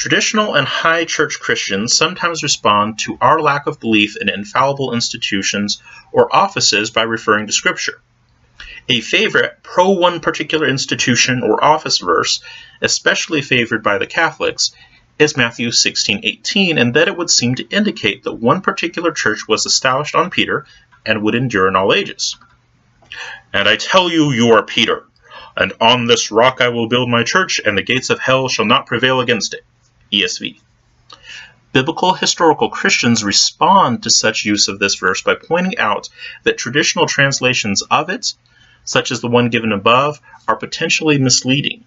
Traditional and high church Christians sometimes respond to our lack of belief in infallible institutions or offices by referring to Scripture. A favorite pro one particular institution or office verse, especially favored by the Catholics, is Matthew 16:18, and that it would seem to indicate that one particular church was established on Peter and would endure in all ages. "And I tell you, you are Peter, and on this rock I will build my church, and the gates of hell shall not prevail against it." ESV. Biblical historical Christians respond to such use of this verse by pointing out that traditional translations of it, such as the one given above, are potentially misleading.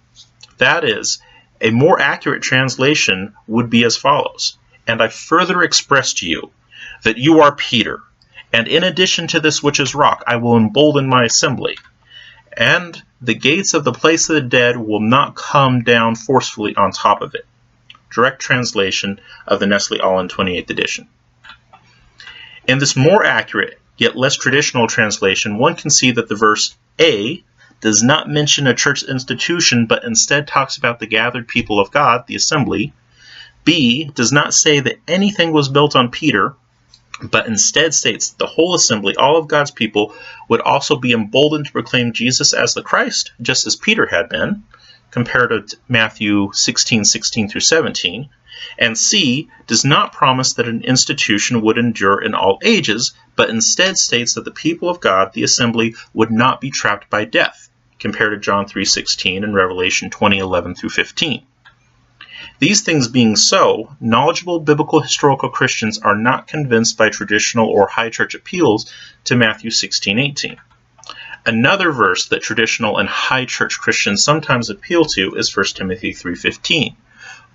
That is, a more accurate translation would be as follows: "And I further express to you that you are Peter, and in addition to this which is rock, I will embolden my assembly, and the gates of the place of the dead will not come down forcefully on top of it." Direct translation of the Nestle Aland 28th edition. In this more accurate, yet less traditional translation, one can see that the verse A does not mention a church institution, but instead talks about the gathered people of God, the assembly. B does not say that anything was built on Peter, but instead states that the whole assembly, all of God's people, would also be emboldened to proclaim Jesus as the Christ, just as Peter had been, compared to Matthew 16:16 through 17. And C does not promise that an institution would endure in all ages, but instead states that the people of God, the assembly, would not be trapped by death, compared to John 3:16 and Revelation 20:11 through 15. These things being so, knowledgeable biblical historical Christians are not convinced by traditional or high church appeals to Matthew 16:18. Another verse that traditional and high church Christians sometimes appeal to is 1 Timothy 3:15.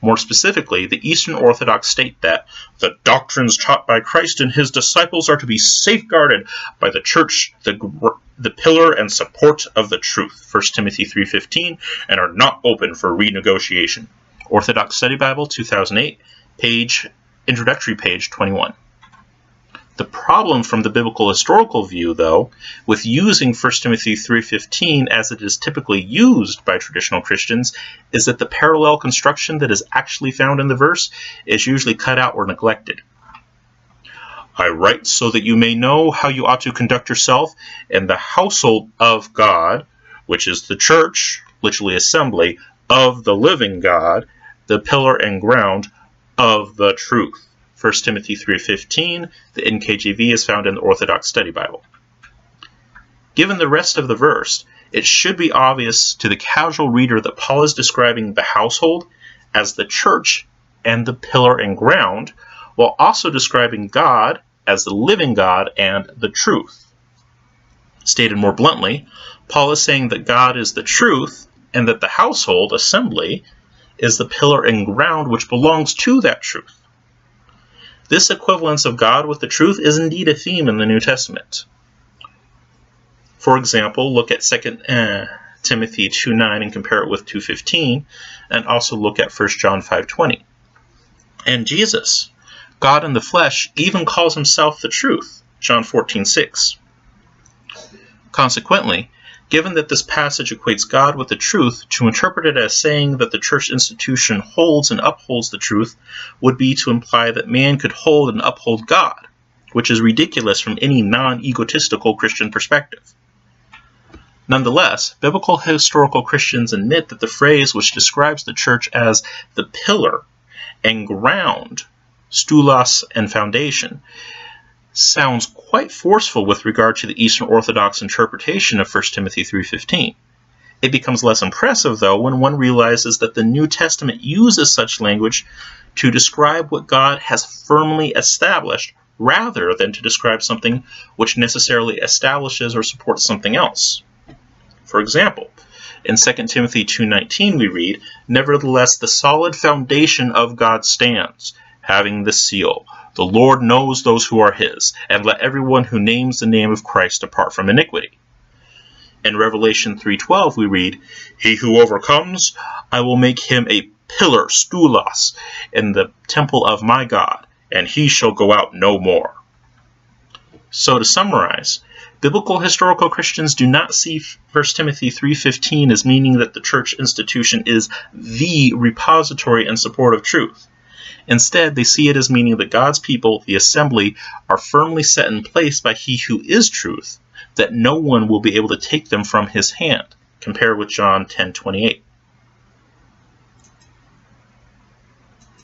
More specifically, the Eastern Orthodox state that the doctrines taught by Christ and his disciples are to be safeguarded by the church, the pillar and support of the truth, 1 Timothy 3:15, and are not open for renegotiation. Orthodox Study Bible, 2008, introductory page 21. The problem from the biblical historical view, though, with using 1 Timothy 3:15 as it is typically used by traditional Christians, is that the parallel construction that is actually found in the verse is usually cut out or neglected. "I write so that you may know how you ought to conduct yourself in the household of God," which is the church, literally assembly, of the living God, the pillar and ground of the truth. 1 Timothy 3:15, the NKJV is found in the Orthodox Study Bible. Given the rest of the verse, it should be obvious to the casual reader that Paul is describing the household as the church and the pillar and ground, while also describing God as the living God and the truth. Stated more bluntly, Paul is saying that God is the truth and that the household, assembly, is the pillar and ground which belongs to that truth. This equivalence of God with the truth is indeed a theme in the New Testament. For example, look at 2 Timothy 2:9 and compare it with 2:15, and also look at 1 John 5:20. And Jesus, God in the flesh, even calls himself the truth, John 14:6. Consequently, given that this passage equates God with the truth, to interpret it as saying that the church institution holds and upholds the truth would be to imply that man could hold and uphold God, which is ridiculous from any non-egotistical Christian perspective. Nonetheless, biblical historical Christians admit that the phrase which describes the church as the pillar and ground, stulos and foundation, sounds quite forceful with regard to the Eastern Orthodox interpretation of 1 Timothy 3:15. It becomes less impressive, though, when one realizes that the New Testament uses such language to describe what God has firmly established, rather than to describe something which necessarily establishes or supports something else. For example, in 2 Timothy 2:19 we read, "Nevertheless, the solid foundation of God stands, having the seal. The Lord knows those who are his, and let everyone who names the name of Christ depart from iniquity." In Revelation 3:12 we read, "He who overcomes, I will make him a pillar, stulos, in the temple of my God, and he shall go out no more." So to summarize, Biblical historical Christians do not see 1 Timothy 3:15 as meaning that the church institution is the repository and support of truth. Instead, they see it as meaning that God's people, the assembly, are firmly set in place by He who is truth, that no one will be able to take them from His hand. Compare with John 10:28.